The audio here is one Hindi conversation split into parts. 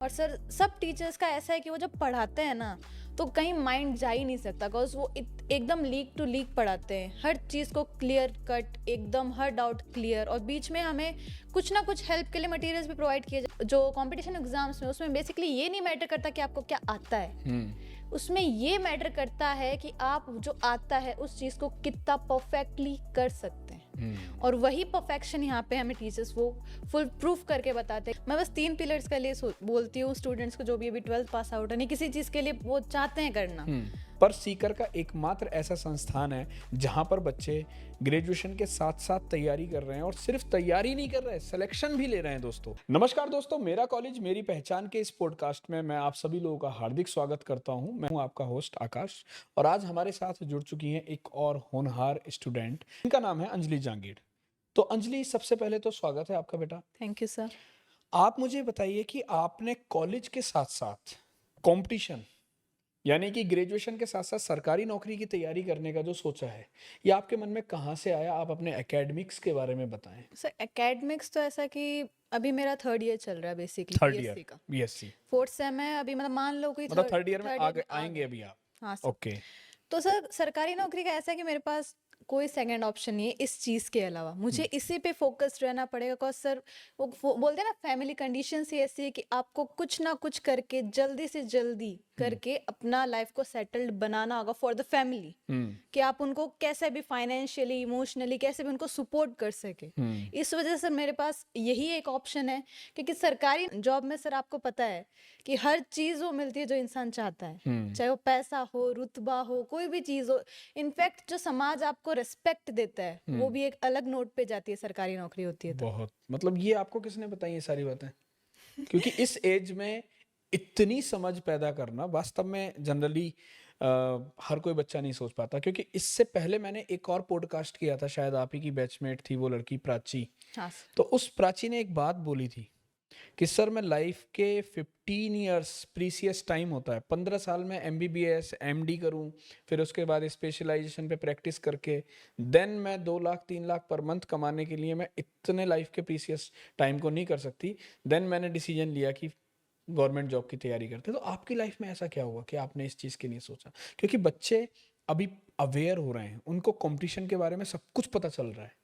और सर सब टीचर्स का ऐसा है कि वो जब पढ़ाते हैं ना तो कहीं माइंड जा ही नहीं सकता, बिकॉज वो एकदम लीक टू लीक पढ़ाते हैं, हर चीज़ को क्लियर कट, एकदम हर डाउट क्लियर। और बीच में हमें कुछ ना कुछ हेल्प के लिए मटेरियल्स भी प्रोवाइड किए जो कंपटीशन एग्जाम्स में, उसमें बेसिकली ये नहीं मैटर करता कि आपको क्या आता है, उसमें ये मैटर करता है कि आप जो आता है उस चीज़ को कितना परफेक्टली कर सकते हैं। और वही परफेक्शन यहाँ पे हमें टीचर्स वो फुल प्रूफ करके बताते हैं। मैं बस 3 पिलर्स के लिए बोलती हूँ स्टूडेंट्स को, जो भी अभी 12th पास आउट है, नहीं किसी चीज़ के लिए वो चाहते हैं करना। पर सीकर का एकमात्र ऐसा संस्थान है जहां पर बच्चे ग्रेजुएशन के साथ साथ तैयारी कर रहे हैं, और सिर्फ तैयारी नहीं कर रहे, सिलेक्शन भी ले रहे हैं। दोस्तों नमस्कार दोस्तों, मेरा कॉलेज मेरी पहचान के इस पॉडकास्ट में मैं आप सभी लोगों का हार्दिक स्वागत करता हूं। मैं हूं आपका होस्ट आकाश, और आज हमारे साथ जुड़ चुकी हैं एक और होनहार स्टूडेंट, इनका नाम है अंजलि जांगीड़। तो अंजलि, सबसे पहले तो स्वागत है आपका बेटा। Thank you sir. आप मुझे बताइए कि आपने कॉलेज के साथ साथ कंपटीशन यानी कि ग्रेजुएशन के साथ साथ सरकारी नौकरी की तैयारी करने का जो सोचा है, ये आपके मन में कहाँ से आया? आप अपने एकेडमिक्स के बारे में बताएं। सर एकेडमिक्स तो ऐसा कि अभी मेरा 3rd ईयर चल रहा है बेसिकली, थर्ड ईयर बीएससी का बीएससी, 4th सेम है अभी, मतलब मान लो कोई मतलब थर्ड ईयर में थर्ड ईयर में आ आएंगे गए। अभी आप? हाँ सर। ओके। तो सर सरकारी नौकरी का ऐसा है कि मेरे पास कोई सेकंड ऑप्शन नहीं है इस चीज़ के अलावा, मुझे इसी पे फोकस्ड रहना पड़ेगा। बिकॉज सर वो बोलते हैं ना, फैमिली कंडीशन ही ऐसी है कि आपको कुछ ना कुछ करके जल्दी से जल्दी करके अपना लाइफ को सेटल्ड बनाना होगा फॉर द फैमिली, कि आप उनको कैसे भी फाइनेंशियली इमोशनली कैसे भी उनको सपोर्ट कर सके। इस वजह से मेरे पास यही एक ऑप्शन है, क्योंकि सरकारी जॉब में सर आपको पता है कि हर चीज़ वो मिलती है जो इंसान चाहता है, चाहे वो पैसा हो, रुतबा हो, कोई भी चीज़ हो। इनफैक्ट जो समाज आपको रिस्पेक्ट देता है वो भी एक अलग नोट पे जाती है, सरकारी नौकरी होती है तो। बहुत, मतलब ये आपको किसने बताई ये सारी बातें? क्योंकि इस एज में इतनी समझ पैदा करना वास्तव में जनरली हर कोई बच्चा नहीं सोच पाता। क्योंकि इससे पहले मैंने एक और पॉडकास्ट किया था, शायद आप ही की बैचमेट थी वो लड़की प्राची। हाँ सर। तो उस प्राची ने एक बात बोली थी कि सर मैं लाइफ के 15 इयर्स प्रीसियस टाइम होता है, 15 साल में एमबीबीएस एमडी करूं, फिर उसके बाद स्पेशलाइजेशन पे प्रैक्टिस करके देन मैं 2 लाख 3 लाख पर मंथ कमाने के लिए मैं इतने लाइफ के प्रीसियस टाइम को नहीं कर सकती। देन मैंने डिसीजन लिया कि गवर्नमेंट जॉब की तैयारी करते। तो आपकी लाइफ में ऐसा क्या हुआ कि आपने इस चीज़ के लिए सोचा? क्योंकि बच्चे अभी अवेयर हो रहे हैं, उनको कंपटीशन के बारे में सब कुछ पता चल रहा है।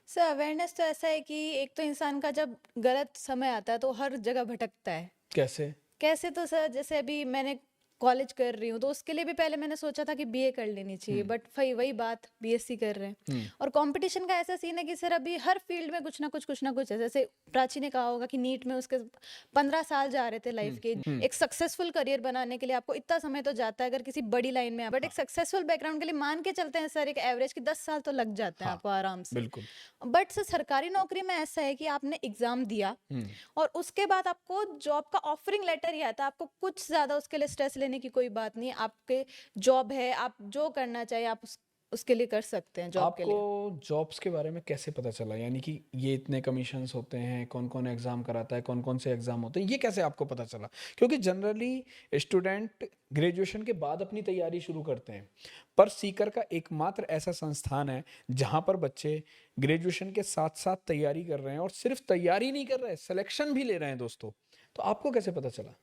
सर अवेयरनेस तो ऐसा है कि एक तो इंसान का जब गलत समय आता है तो हर जगह भटकता है। कैसे? कैसे? तो सर जैसे अभी मैंने कॉलेज कर रही हूँ तो उसके लिए भी पहले मैंने सोचा था कि बीए कर लेनी चाहिए, बट फिर वही बात, बीएससी कर रहे हैं। और कंपटीशन का ऐसा सीन है कि सर अभी हर फील्ड में कुछ ना कुछ है। जैसे प्राची ने कहा होगा कि नीट में उसके 15 साल जा रहे थे लाइफ के। एक सक्सेसफुल करियर बनाने के लिए आपको इतना समय तो जाता है अगर किसी बड़ी लाइन में, बट एक सक्सेसफुल बैकग्राउंड के लिए मान के चलते हैं सर एक एवरेज की 10 साल तो लग जाते हैं हाँ, आपको आराम से। बिल्कुल। बट सर सरकारी नौकरी में ऐसा है कि आपने एग्जाम दिया और उसके बाद आपको जॉब का ऑफरिंग लेटर ही आता है, आपको कुछ ज्यादा उसके लिए स्ट्रेस लेने की कोई बात नहीं है। आपके जॉब है, आप जो करना चाहिए आप उसके लिए कर सकते हैं जॉब के आपको लिए। जॉब्स के बारे में कैसे पता चला? यानी कि ये इतने कमीशंस होते हैं, कौन कौन एग्जाम कराता है, कौन कौन से एग्जाम होते हैं, ये कैसे आपको पता चला? क्योंकि जनरली स्टूडेंट ग्रेजुएशन के बाद अपनी तैयारी शुरू करते हैं, पर सीकर का एकमात्र ऐसा संस्थान है जहां पर बच्चे ग्रेजुएशन के साथ साथ तैयारी कर रहे हैं, और सिर्फ तैयारी नहीं कर रहे, सिलेक्शन भी ले रहे हैं। दोस्तों, तो आपको कैसे पता चला?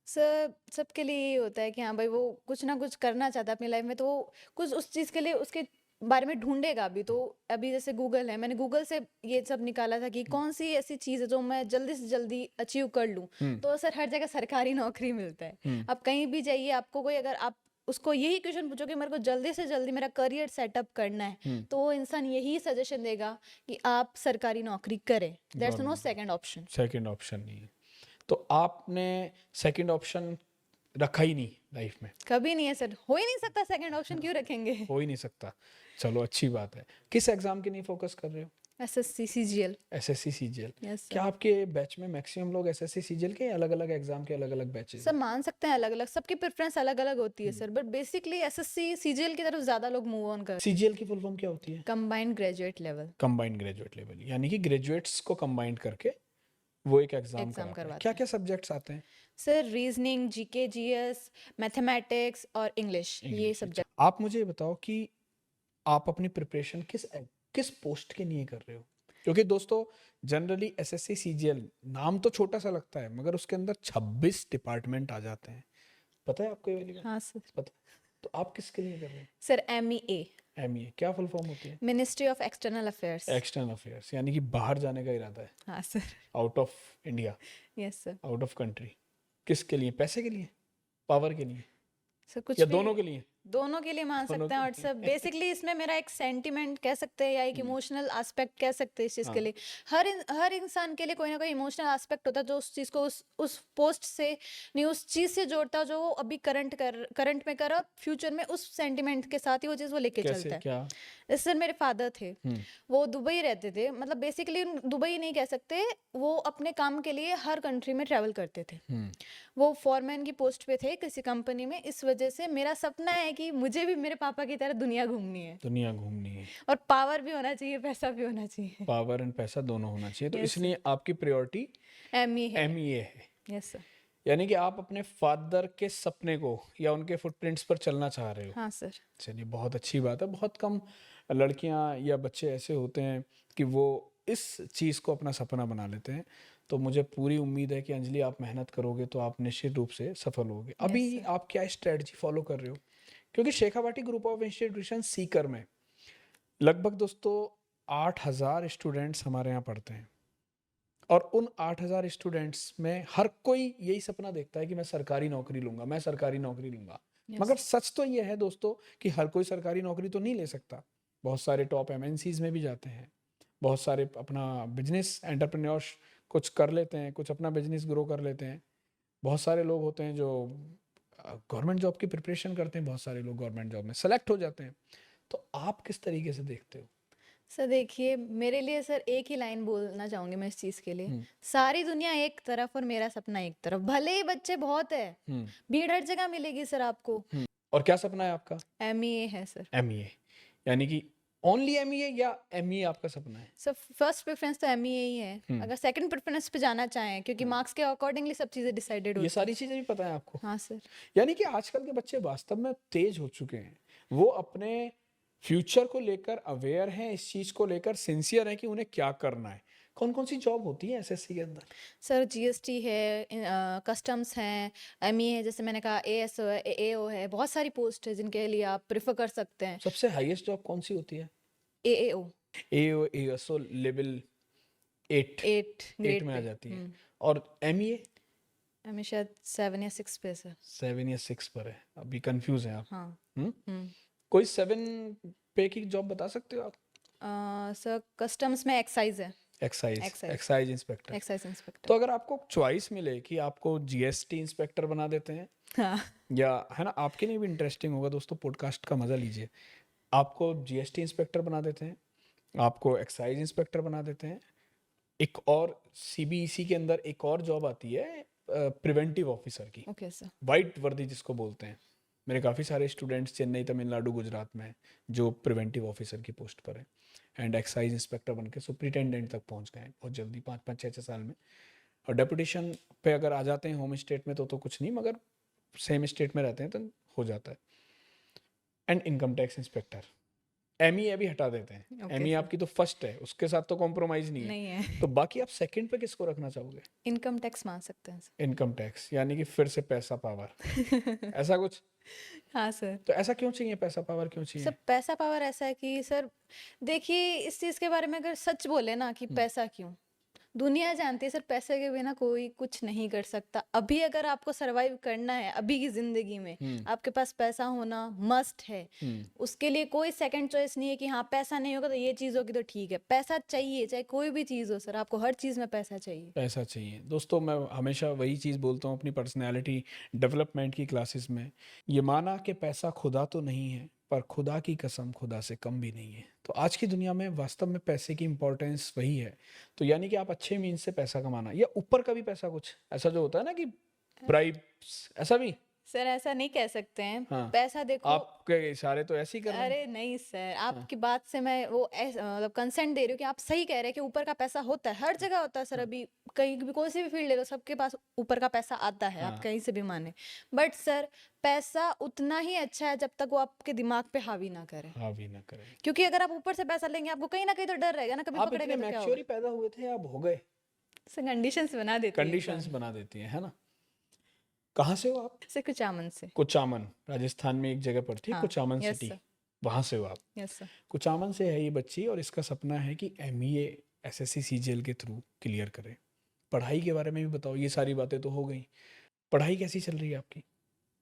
सर सबके लिए यही होता है कि हाँ भाई वो कुछ ना कुछ करना चाहता है अपनी लाइफ में, तो वो कुछ उस चीज़ के लिए उसके बारे में ढूंढेगा भी। तो अभी जैसे गूगल है, मैंने गूगल से ये सब निकाला था कि कौन सी ऐसी चीज़ है जो मैं जल्दी से जल्दी अचीव कर लूँ। तो सर हर जगह सरकारी नौकरी मिलता है। आप कहीं भी जाइए, आपको कोई अगर आप उसको यही क्वेश्चन पूछो कि मेरे को जल्दी से जल्दी मेरा करियर सेटअप करना है, तो वो इंसान यही सजेशन देगा कि आप सरकारी नौकरी करें। That's no second option. Second option नहीं है। तो आपने सेकंड ऑप्शन रखा ही नहीं लाइफ में? कभी नहीं है सर, हो ही नहीं सकता सेकंड ऑप्शन, क्यों रखेंगे। हो ही नहीं सकता। चलो, अच्छी बात है। किस एग्जाम के लिए फोकस कर रहे हो? SSC CGL. SSC CGL. Yes क्या सर। आपके बैच में मैक्सिमम लोग एसएससी सीजीएल के, अलग अलग एग्जाम के अलग अलग बैचेस सब हैं? मान सकते हैं अलग अलग, सबकी प्रेफरेंस अलग अलग होती है sir, but basically SSC CGL की तरफ ज्यादा लोग मूव ऑन कर। सीजीएल की फुल फॉर्म क्या होती है? Combined graduate level combined graduate level, यानी कि ग्रेजुएट्स को कंबाइंड करके वो एक एग्जाम एग्जाम कराता है। करवाते क्या हैं क्या सब्जेक्ट्स आते हैं? Sir. Reasoning, GK, GS, mathematics और इंग्लिश, ये इंग्लिश। अच्छा, सब्जेक्ट। आप मुझे ये बताओ कि आप अपनी प्रिपरेशन किस किस पोस्ट के लिए कर रहे हो? क्योंकि दोस्तों जनरली एसएससी सीजीएल नाम तो छोटा सा लगता है मगर उसके अंदर 26 डिपार्टमेंट आ जाते हैं। पता है आपको ये वाली बात? हाँ सर। पता है? तो आप किसके लिए कर रहे हैं? सर MEA, एमईए क्या फुल फॉर्म होती है? Ministry of external affairs. External affairs, यानी कि बाहर जाने का इरादा है, हाँ sir. Out of India, yes sir. Out of country. किसके लिए? पैसे के लिए, पावर के लिए, सर कुछ या भी, दोनों के लिए? दोनों के लिए मान दोनों सकते हैं। के और लिए। सब बेसिकली इसमें मेरा एक सेंटिमेंट कह सकते हैं या एक इमोशनल एस्पेक्ट कह सकते हैं इस चीज़ के हाँ। लिए। हर इंसान के लिए कोई ना कोई इमोशनल एस्पेक्ट होता है जो उस चीज़ को उस पोस्ट से नहीं, उस चीज़ से जोड़ता है जो वो अभी करंट में कर रहा, फ्यूचर में उस सेंटिमेंट के साथ ही वो चीज़ वो लेके कैसे चलता है। क्या? जैसे सर मेरे फादर थे, हम्म वो दुबई रहते थे, मतलब बेसिकली दुबई नहीं कह सकते, वो अपने काम के लिए हर कंट्री में ट्रैवल करते थे। हम्म वो फॉरमैन की पोस्ट पे थे किसी कंपनी में। इस वजह से मेरा सपना है कि मुझे भी मेरे पापा की तरह दुनिया घूमनी है, दुनिया घूमनी है। और पावर भी होना चाहिए, पैसा भी होना चाहिए। पावर एंड पैसा दोनों होना चाहिए, तो Yes, इसलिए आपकी प्रायोरिटी ME है। एमईए है। Yes sir. यानी कि आप अपने फादर के सपने को या उनके फुटप्रिंट्स पर चलना चाह रहे हो। हाँ सर। चलिए, बहुत अच्छी बात है। बहुत कम लड़कियां या बच्चे ऐसे होते हैं कि वो इस चीज़ को अपना सपना बना लेते हैं। तो मुझे पूरी उम्मीद है कि अंजलि आप मेहनत करोगे तो आप निश्चित रूप से सफल होगे। अभी sir. आप क्या स्ट्रेटजी फॉलो कर रहे हो? क्योंकि Shekhawati group of institution Sikar में लगभग दोस्तों 8,000 स्टूडेंट्स हमारे यहाँ पढ़ते हैं, और उन 8,000 स्टूडेंट्स में हर कोई यही सपना देखता है कि मैं सरकारी नौकरी लूंगा, मैं सरकारी नौकरी लूंगा। Yes, मगर सच तो ये है दोस्तों कि हर कोई सरकारी नौकरी तो नहीं ले सकता। बहुत सारे टॉप एमएनसीज में भी जाते हैं, बहुत सारे अपना बिजनेस एंटरप्रेन्योर्स कुछ कर लेते हैं, कुछ अपना बिजनेस ग्रो कर लेते हैं। बहुत सारे लोग होते हैं जो गवर्नमेंट जॉब की प्रिपरेशन करते हैं, बहुत सारे लोग गवर्नमेंट जॉब में सेलेक्ट हो जाते हैं। तो आप किस तरीके से देखते हो? सर देखिए, मेरे लिए सर एक ही लाइन बोलना चाहूंगी मैं इस चीज के लिए। हम्म सारी दुनिया एक तरफ और मेरा सपना एक तरफ। भले ही बच्चे बहुत है, हम्म भीड़ हर जगह मिलेगी सर आपको। और क्या सपना है आपका? MEA है सर। एमईए, यानी कि ओनली एमईए या एमईए आपका सपना है? सर फर्स्ट प्रेफरेंस तो MEA ही है। अगर सेकंड प्रेफरेंस पे जाना चाहें, क्योंकि मार्क्स के अकॉर्डिंगली सब चीजें डिसाइडेड ये होती सारी चीजें भी पता है आपको? हैं। हाँ सर। यानी कि आजकल के बच्चे वास्तव में तेज हो चुके हैं। वो अपने फ्यूचर को लेकर अवेयर हैं, इस चीज को लेकर सिंसियर हैं कि उन्हें क्या करना है। कौन कौन सी जॉब होती है एसएससी के अंदर? सर GST है, कस्टम्स हैं, ME है, जैसे मैंने कहा ASO है, AO है, बहुत सारी पोस्ट है जिनके लिए आप प्रेफर कर सकते हैं। सबसे हाईएस्ट जॉब कौन सी होती है? AAO एओ एएसओ लेवल 8 8 ग्रेड में आ पे। जाती है। और एमईए हमें शायद 7 या 6 पे सर। 7 या 6 पर है। अभी कंफ्यूज हैं आप? हाँ। हम्म कोई 7 पे की जॉब बता सकते हो आप? सर कस्टम्स में एक्साइज है, excise excise inspector. Excise inspector. तो अगर आपको चॉइस मिले कि आपको जीएसटी इंस्पेक्टर बना देते हैं, हाँ या है ना, आपके लिए भी इंटरेस्टिंग होगा दोस्तों, पॉडकास्ट का मजा लीजिए। आपको जीएसटी इंस्पेक्टर बना देते हैं, आपको एक्साइज इंस्पेक्टर बना देते हैं, एक और सीबीईसी के अंदर एक और जॉब आती है प्रिवेंटिव ऑफिसर की, ओके सर। वाइट वर्दी जिसको बोलते हैं। मेरे काफ़ी सारे स्टूडेंट्स चेन्नई, तमिलनाडु, गुजरात में हैं जो प्रिवेंटिव ऑफिसर की पोस्ट पर हैं, एंड एक्साइज इंस्पेक्टर बन के सुप्रिटेंडेंट तक पहुंच गए हैं बहुत जल्दी, 5-5 6-6 साल में। और डेपुटेशन पे अगर आ जाते हैं होम स्टेट में तो कुछ नहीं, मगर सेम स्टेट में रहते हैं तो हो जाता है। And income tax inspector, ME अभी हटा देते हैं। Okay, ME sir. आपकी तो फर्स्ट है, उसके साथ तो कॉम्प्रोमाइज नहीं है। नहीं है। तो बाकी आप सेकंड पे किसको रखना चाहोगे? इनकम टैक्स मान सकते हैं सर। इनकम टैक्स, यानी कि फिर से पैसा पावर ऐसा कुछ? हाँ सर। तो ऐसा क्यों चाहिए, पैसा पावर क्यों चाहिए? सर पैसा पावर ऐसा है कि सर देखिए, इस चीज़ के बारे में अगर सच बोले ना कि पैसा क्यों, दुनिया जानती है सर, पैसे के बिना कोई कुछ नहीं कर सकता। अभी अगर आपको सरवाइव करना है अभी की जिंदगी में, आपके पास पैसा होना मस्ट है। उसके लिए कोई सेकंड चॉइस नहीं है कि हाँ पैसा नहीं होगा तो ये चीज़ होगी तो ठीक है। पैसा चाहिए, चाहे कोई भी चीज़ हो सर, आपको हर चीज़ में पैसा चाहिए। पैसा चाहिए दोस्तों। मैं हमेशा वही चीज़ बोलता हूँ अपनी पर्सनैलिटी डेवलपमेंट की क्लासेस में, ये माना कि पैसा खुदा तो नहीं है, पर खुदा की कसम खुदा से कम भी नहीं है। तो आज की दुनिया में वास्तव में पैसे की इंपॉर्टेंस वही है। तो यानी कि आप अच्छे मीन्स से पैसा कमाना, या ऊपर का भी पैसा कुछ ऐसा जो होता है ना कि ब्राइब्स, ऐसा भी सर ऐसा नहीं कह सकते हैं। हाँ। पैसा देखो, आपके इशारे तो ऐसे ही कर रहे हैं। अरे नहीं सर, हाँ। आपकी बात से मैं वो मतलब कंसेंट दे रही हूँ कि आप सही कह रहे हैं कि ऊपर का पैसा होता है, हर जगह होता है सर। हाँ। अभी कहीं भी कोई सी भी फील्ड ले लो, सबके पास ऊपर का पैसा आता है, आप हाँ। कहीं से भी माने। बट सर पैसा उतना ही अच्छा है जब तक वो आपके दिमाग पे हावी ना करे। हावी ना करें। क्योंकि अगर आप ऊपर से पैसा लेंगे, आपको कहीं ना कहीं तो डर रहेगा ना, कभी आप पकड़ेगा इतने तो क्या मैच्योर होगा। ही पैदा हुए थे, आप हो गए? सर कंडीशंस बना देती है कंडीशंस इंसान। बना देती हैं, है ना? कहाँ से हो आप? सर कुचामन से। कुचामन, राजस्थान में एक जगह पड़ती है हाँ। Kuchaman yes city, sir. वहां से हो आप? Yes sir. कुचामन से है ये बच्ची और इसका सपना है कि एमईए एसएससी सीजीएल के थ्रू क्लियर करे। पढ़ाई के बारे में भी बताओ, ये सारी बातें तो हो गई, पढ़ाई कैसी चल रही है आपकी?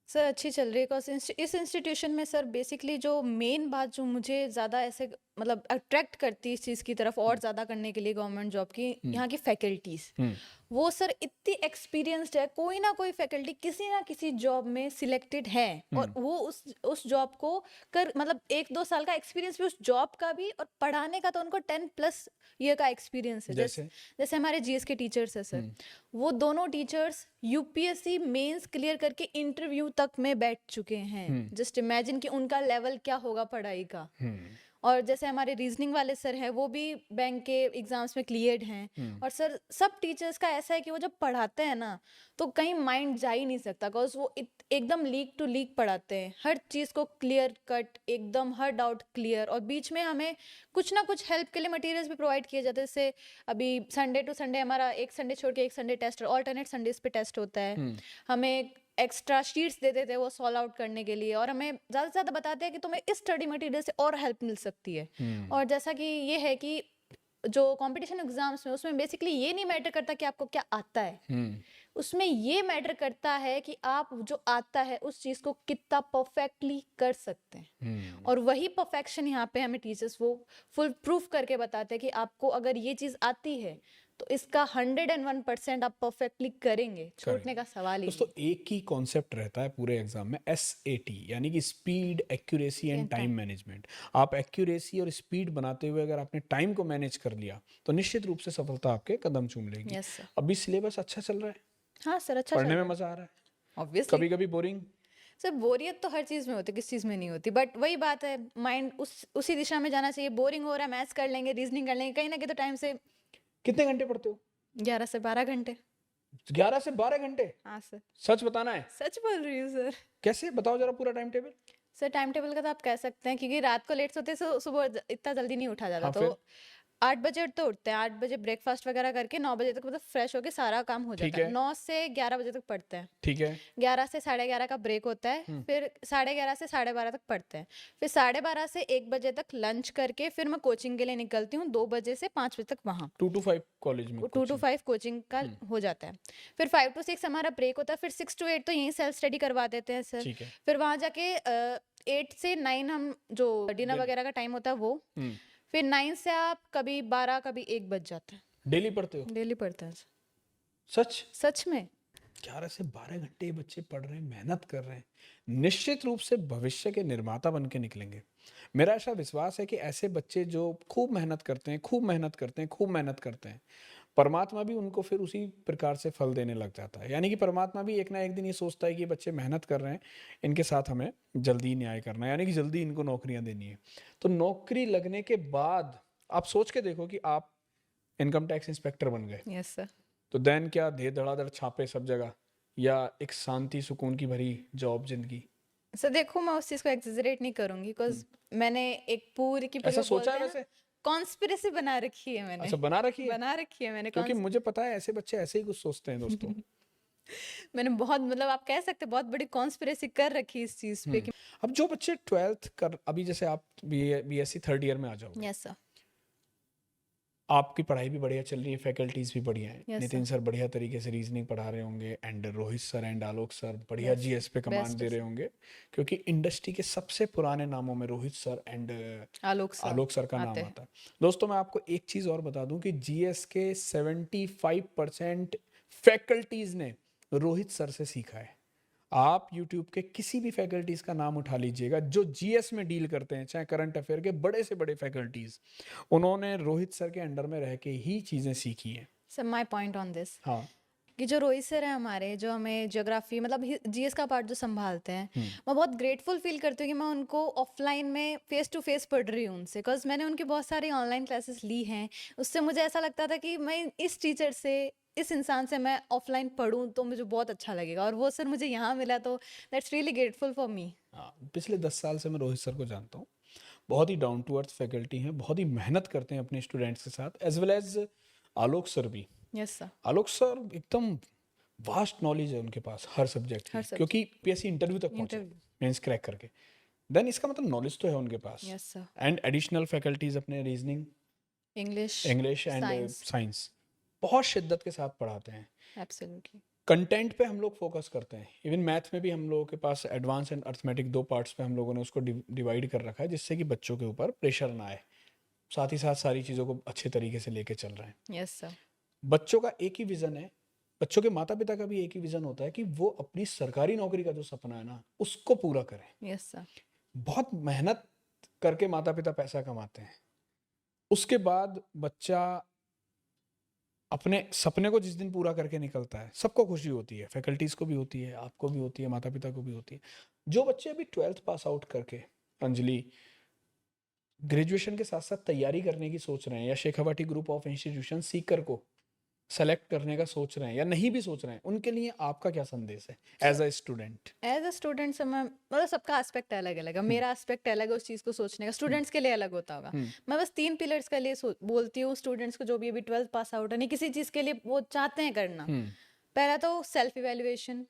सर अच्छी चल रही है। बिकॉज इस इंस्टीट्यूशन में सर बेसिकली जो मेन बात जो मुझे ज़्यादा ऐसे मतलब अट्रैक्ट करती है इस चीज़ की तरफ और ज़्यादा करने के लिए गवर्नमेंट जॉब की, यहाँ की फैकल्टीज़। हम्म। वो सर इतनी एक्सपीरियंस्ड है, कोई ना कोई फैकल्टी किसी ना किसी जॉब में सिलेक्टेड है और वो उस जॉब को कर मतलब 1-2 साल का एक्सपीरियंस भी उस जॉब का भी, और पढ़ाने का तो उनको 10+ ईयर का एक्सपीरियंस है। जैसे? जैसे हमारे जीएस के टीचर्स है सर, वो दोनों टीचर्स यूपीएससी मेंस क्लियर करके इंटरव्यू तक में बैठ चुके हैं। जस्ट इमेजिन कि उनका लेवल क्या होगा पढ़ाई का। और जैसे हमारे रीजनिंग वाले सर हैं, वो भी बैंक के एग्जाम्स में क्लियर्ड हैं। और सर सब टीचर्स का ऐसा है कि वो जब पढ़ाते हैं ना, तो कहीं माइंड जा ही नहीं सकता, बिकॉज वो एकदम लीक टू लीक पढ़ाते हैं, हर चीज़ को क्लियर कट एकदम, हर डाउट क्लियर। और बीच में हमें कुछ ना कुछ हेल्प के लिए मटेरियल्स भी प्रोवाइड किए जाते हैं। जैसे अभी संडे टू संडे हमारा एक संडे छोड़ के एक संडे टेस्ट, ऑल्टरनेट संडेज पे टेस्ट होता है। हमें एक्स्ट्रा शीट्स दे देते हैं वो सॉल्व आउट करने के लिए, और हमें ज़्यादा से ज़्यादा बताते हैं कि तुम्हें इस स्टडी मटेरियल से और हेल्प मिल सकती है। और जैसा कि ये है कि जो कंपटीशन एग्जाम्स में, उसमें बेसिकली ये नहीं मैटर करता कि आपको क्या आता है, उसमें ये मैटर करता है कि आप जो आता है उस चीज़ को कितना परफेक्टली कर सकते हैं। और वही परफेक्शन यहाँ पे हमें टीचर्स वो फुल प्रूफ करके बताते हैं कि आपको अगर ये चीज़ आती है तो इसका 101% आप परफेक्टली करेंगे, छूटने का सवाल ही दोस्तों एक ही कॉन्सेप्ट रहता है पूरे एग्जाम में, SAT, यानी कि speed, accuracy and time management. आप एक्यूरेसी और स्पीड बनाते हुए अगर आपने टाइम को मैनेज कर लिया तो निश्चित रूप से सफलता आपके कदम चूम लेगी। Yes sir. अभी सिलेबस अच्छा चल रहा है? हाँ सर, अच्छा चल पढ़ने में रहा है मजा आ रहा है? ऑब्वियसली। कभी कभी बोरिंग? सर बोरियत तो हर चीज़ में होती है, किस चीज़ में नहीं होती, बट वही बात है, माइंड उसी दिशा में जाना चाहिए। बोरिंग हो रहा है, मैथ्स कर लेंगे, रीजनिंग कर लेंगे, कहीं ना कहीं तो टाइम से कितने घंटे पढ़ते हो? 11 से 12 घंटे। 11 से 12 घंटे? हाँ सर, सच बताना है? सच बोल रही हूँ सर। कैसे, बताओ जरा पूरा time table. Sir time table का तो आप कह सकते हैं, क्योंकि रात को लेट सोते तो सुबह इतना जल्दी नहीं उठा जाता। हाँ, तो फिर? 8 बजे तो उठते हैं, 8 बजे ब्रेकफास्ट वगैरह करके 9 बजे तक मतलब फ्रेश होके सारा काम हो ठीक जाता है। है। 9 से 11 बजे तक पढ़ते हैं। ठीक है। 11 से 11:30 का ब्रेक होता है, फिर 11:30 से 12:30 तक पढ़ते हैं, फिर 12:30 से 1 बजे तक लंच करके फिर मैं कोचिंग के लिए निकलती हूँ 2 बजे से 5 बजे तक वहाँ। 2 to 5 कॉलेज में 2 to 5 कोचिंग का हो जाता है। फिर 5 to 6 हमारा ब्रेक होता है, फिर 6 to 8 तो यहीं सेल्फ स्टडी करवा देते हैं सर। ठीक है। फिर वहाँ जाके 8 से 9 हम जो डिनर वगैरह का टाइम होता है वो। फिर 9 से आप कभी 12 कभी 1 बज जाता है। डेली पढ़ते हो? डेली पढ़ते हैं सच? सच में। 11 से 12 घंटे ये बच्चे पढ़ रहे हैं, मेहनत कर रहे हैं, निश्चित रूप से भविष्य के निर्माता बन के निकलेंगे। मेरा ऐसा विश्वास है कि ऐसे बच्चे जो खूब मेहनत करते हैं, खूब मेहनत करते हैं, खूब मेहनत करते हैं, परमात्मा भी उनको फिर उसी प्रकार से फल देने लग जाता है। यानी कि परमात्मा भी एक ना एक दिन ये सोचता है कि ये बच्चे मेहनत कर रहे हैं, इनके साथ हमें जल्दी न्याय करना है, यानी कि जल्दी इनको नौकरियां देनी है। तो नौकरी लगने के बाद आप सोच के देखो कि आप इनकम टैक्स इंस्पेक्टर बन गए, यस सर। तो देन क्या धीरे धड़ाधड़ छापे सब जगह, या एक शांति सुकून की भरी जॉब जिंदगी? सर देखो मैं उस चीज़ को एग्जेजरेट नहीं करूंगी, बिकॉज मैंने एक पूरी की पूरी ऐसा वो सोचा बोलते है हैं ना, वैसे? कॉन्स्पिरेसी बना रखी है मैंने। अच्छा, बना रखी है? बना रखी है मैंने क्योंकि मुझे पता है ऐसे बच्चे ऐसे ही कुछ सोचते हैं दोस्तों। मैंने बहुत मतलब आप कह सकते हैं बहुत बड़ी कॉन्स्पिरेसी कर रखी है इस चीज़ पे कि अब जो बच्चे 12th कर, अभी जैसे आप बीएससी 3rd ईयर में आ जाओगे, यस सर। आपकी पढ़ाई भी बढ़िया चल रही है, फैकल्टीज भी बढ़िया हैं, Yes, नितिन सर बढ़िया तरीके से रीजनिंग पढ़ा रहे होंगे, and Rohit sir and Alok sir बढ़िया Yes, जीएस पे कमांड best दे रहे होंगे, क्योंकि इंडस्ट्री के सबसे पुराने नामों में Rohit sir and Alok sir का नाम आते हैं। आता है। दोस्तों मैं आपको एक चीज और बता दूं कि जीएस के 75% फैकल्टीज ने रोहित सर से सीखा है। आप YouTube के किसी भी फैकल्टीज का नाम उठा लीजिएगा जो जीएस में डील करते हैं, चाहे करंट अफेयर के बड़े से बड़े फैकल्टीज, उन्होंने रोहित सर के अंडर में रह के ही चीजें सीखी हैं। Sir my point on this, हाँ, कि जो रोहित सर हैं हमारे, जो हमें ज्योग्राफी मतलब जीएस का पार्ट जो संभालते हैं, मैं बहुत ग्रेटफुल फील करती हूँ कि मैं उनको ऑफलाइन में फेस टू फेस पढ़ रही हूँ उनसे, बिकॉज मैंने उनकी बहुत सारी ऑनलाइन क्लासेस ली हैं। उससे मुझे ऐसा लगता था कि मैं इस टीचर से, इस इंसान से मैं ऑफलाइन पढ़ूँ तो मुझे बहुत अच्छा लगेगा, और वो सर मुझे यहाँ मिला, तो that's really grateful for me. हाँ, पिछले 10 साल से मैं रोहित सर को जानता हूँ। बहुत ही डाउन टू अर्थ फैकल्टी हैं, बहुत ही मेहनत करते हैं अपने स्टूडेंट्स के साथ, as well as Alok sir भी। Yes sir. आलोक सर एकदम वास्ट नॉलेज है उनके पास हर सब्जेक्ट हर की, सब्जेक्ट। क्योंकि पीएससी इंटरव्यू तक पहुंचे, इंटरव्यू। मेंस क्रैक करके। देन इसका मतलब नॉलेज तो है उनके पास। Yes sir. And additional faculties अपने reasoning, English, English and science. Science बहुत शिद्दत के साथ पढ़ाते हैं। एब्सोल्युटली। कंटेंट पे हम लोग फोकस करते हैं। इवन मैथ में भी हम लोगों के पास एडवांस एंड अर्थमेटिक 2 पार्ट्स पे हम लोगों ने उसको डिवाइड कर रखा है, जिससे कि बच्चों के ऊपर प्रेशर ना आए, साथ ही साथ सारी चीज़ों को अच्छे तरीके से लेके चल रहे हैं। Yes sir. बच्चों का एक ही विज़न है, बच्चों के माता पिता का भी एक ही विज़न होता है कि वो अपनी सरकारी नौकरी का जो सपना है ना, उसको पूरा करें। Yes sir. बहुत मेहनत करके माता पिता पैसा कमाते हैं, उसके बाद बच्चा अपने सपने को जिस दिन पूरा करके निकलता है, सबको खुशी होती है, फैकल्टीज को भी होती है, आपको भी होती है, माता पिता को भी होती है। जो बच्चे अभी 12th पास आउट करके, अंजलि, ग्रेजुएशन के साथ साथ तैयारी करने की सोच रहे हैं, या Shekhawati group of institution Sikar को सेलेक्ट करने का सोच रहे हैं, या नहीं भी सोच रहे हैं, उनके लिए आपका क्या संदेश है as a student? As a student से मैं मतलब सबका एस्पेक्ट अलग अलग है, मेरा एस्पेक्ट अलग है उस चीज़ को सोचने का, स्टूडेंट्स के लिए अलग होता होगा। मैं बस 3 पिलर्स के लिए बोलती हूँ स्टूडेंट्स को, जो भी अभी 12th पास आउट है, नहीं किसी चीज़ के लिए वो चाहते हैं करना। पहला तो सेल्फ इवेल्युएशन,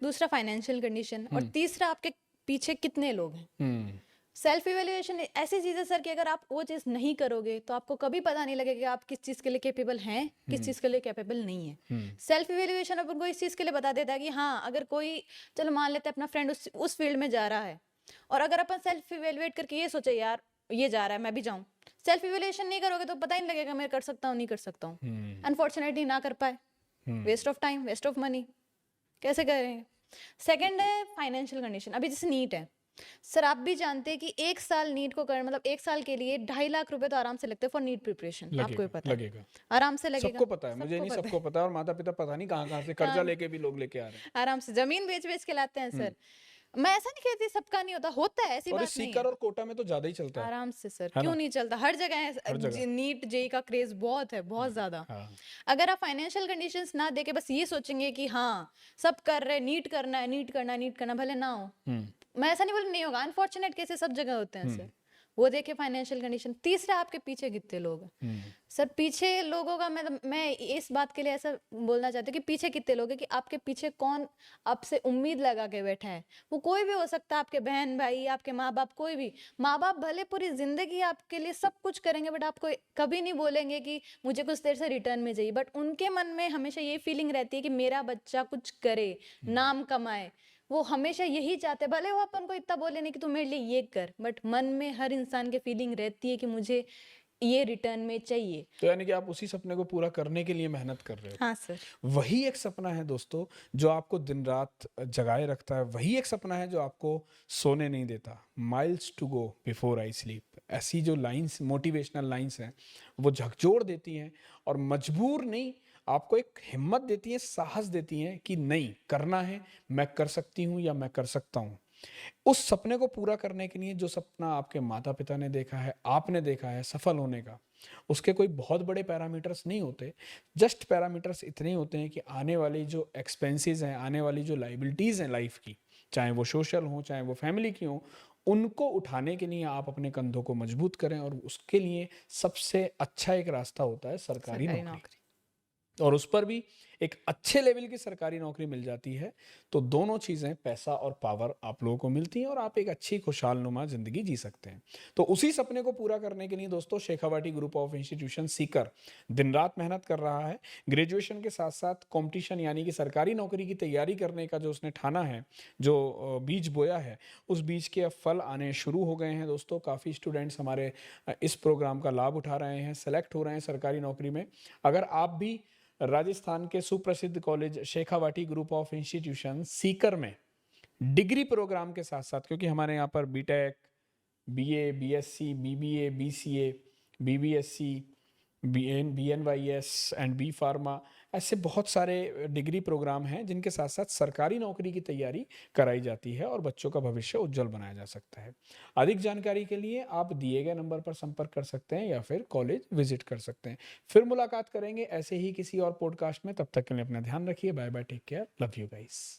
दूसरा फाइनेंशियल कंडीशन, और तीसरा आपके पीछे कितने लोग हैं। सेल्फ इवेल्युएशन ऐसी चीज़ है सर कि अगर आप वो चीज़ नहीं करोगे तो आपको कभी पता नहीं लगेगा कि आप किस चीज़ के लिए कैपेबल हैं, किस चीज़ के लिए कैपेबल नहीं है। सेल्फ इवेल्युएशन अपन को इस चीज़ के लिए बता देता है कि हाँ, अगर कोई, चलो मान लेते हैं अपना फ्रेंड उस फील्ड में जा रहा है, और अगर अपन सेल्फ इवेल्युएट करके ये सोचे यार ये जा रहा है मैं भी जाऊँ, सेल्फ इवेल्युएशन नहीं करोगे तो पता ही नहीं लगेगा मैं कर सकता हूँ नहीं कर सकता हूँ। अनफॉर्चुनेटली ना कर पाए, waste of time, waste of money, कैसे करेंगे। सेकंड है फाइनेंशियल कंडीशन। अभी जैसे नीट है सर, आप भी जानते हैं कि 1 साल नीट को कर, मतलब 1 साल के लिए 2.5 लाख रुपए तो आराम से लगते हैं फॉर नीट प्रिपरेशन, आपको भी पता है। लगेगा, आराम से लगेगा, सबको पता है, मुझे सबको नहीं पता सबको पता है, और माता पिता पता नहीं कहाँ कहाँ से कर्जा हाँ। लेके भी लोग लेके आ रहे हैं। आराम से जमीन बेच बेच के लाते हैं सर। मैं ऐसा नहीं कहती सबका नहीं होता, होता है, ऐसी और इस बात नहीं सीकर है। और कोटा में तो ज्यादा ही चलता है आराम से सर, है क्यों ना? नहीं चलता, हर जगह हर जगह। है। नीट जेई का क्रेज बहुत है, बहुत ज्यादा। हाँ। अगर आप फाइनेंशियल कंडीशंस ना देके बस ये सोचेंगे कि हाँ सब कर रहे, नीट करना है, नीट करना है, नीट करना, भले ना हो, मैं ऐसा नहीं बोल नहीं होगा, अनफॉर्चुनेट केसेस सब जगह होते हैं सर, वो देखे फाइनेंशियल कंडीशन। तीसरा आपके पीछे कितने लोग हैं सर, पीछे लोगों का मैं इस बात के लिए ऐसा बोलना चाहती हूँ कि पीछे कितने लोग हैं, कि आपके पीछे कौन आपसे उम्मीद लगा के बैठा है। वो कोई भी हो सकता है, आपके बहन भाई, आपके माँ बाप, कोई भी। माँ बाप भले पूरी जिंदगी आपके लिए सब कुछ करेंगे, बट आपको कभी नहीं बोलेंगे कि मुझे कुछ देर से रिटर्न में चाहिए, बट उनके मन में हमेशा ये फीलिंग रहती है कि मेरा बच्चा कुछ करे, नाम कमाए। वो हमेशा यही चाहते हैं, भले वो अपन को इतना बोले नहीं कि तू मेरे लिए ये कर, बट मन में हर इंसान की फीलिंग रहती है कि मुझे ये रिटर्न में चाहिए। तो यानी कि आप उसी सपने को पूरा करने के लिए मेहनत कर रहे हो। हाँ सर। वही एक सपना है दोस्तों जो आपको दिन रात जगाए रखता है, वही एक सपना है जो आपको सोने नहीं देता। Miles to go before I sleep, ऐसी जो लाइंस, मोटिवेशनल लाइंस हैं, वो झकझोर देती हैं और मजबूर नहीं, आपको एक हिम्मत देती हैं, साहस देती हैं कि नहीं करना है, मैं कर सकती हूँ या मैं कर सकता हूँ। उस सपने को पूरा करने के लिए जो सपना आपके माता पिता ने देखा है, आपने देखा है सफल होने का, उसके कोई बहुत बड़े पैरामीटर्स नहीं होते। जस्ट पैरामीटर्स इतने होते हैं कि आने वाली जो एक्सपेंसेस हैं, आने वाली जो लाइबिलिटीज़ हैं लाइफ की, चाहे वो सोशल हो चाहे वो फैमिली की हो, उनको उठाने के लिए आप अपने कंधों को मजबूत करें, और उसके लिए सबसे अच्छा एक रास्ता होता है सरकारी नौकरी। और उस पर भी एक अच्छे लेवल की सरकारी नौकरी मिल जाती है, तो दोनों चीज़ें, पैसा और पावर, आप लोगों को मिलती हैं और आप एक अच्छी खुशहाल नुमा जिंदगी जी सकते हैं। तो उसी सपने को पूरा करने के लिए दोस्तों Shekhawati group of institution Sikar दिन रात मेहनत कर रहा है। ग्रेजुएशन के साथ साथ कंपटीशन यानी कि सरकारी नौकरी की तैयारी करने का जो उसने ठाना है, जो बीज बोया है, उस बीज के अब फल आने शुरू हो गए हैं दोस्तों। काफ़ी स्टूडेंट्स हमारे इस प्रोग्राम का लाभ उठा रहे हैं, सेलेक्ट हो रहे हैं सरकारी नौकरी में। अगर आप भी राजस्थान के सुप्रसिद्ध college Shekhawati group of institution Sikar में डिग्री प्रोग्राम के साथ साथ, क्योंकि हमारे यहाँ पर BTech, BA, BSc, BBA, BCA, BBSc, BNYS and B pharma ऐसे बहुत सारे डिग्री प्रोग्राम हैं जिनके साथ साथ सरकारी नौकरी की तैयारी कराई जाती है और बच्चों का भविष्य उज्जवल बनाया जा सकता है। अधिक जानकारी के लिए आप दिए गए नंबर पर संपर्क कर सकते हैं या फिर कॉलेज विजिट कर सकते हैं। फिर मुलाकात करेंगे ऐसे ही किसी और पॉडकास्ट में। तब तक के लिए अपना ध्यान रखिए। Bye bye, take care, love you guys.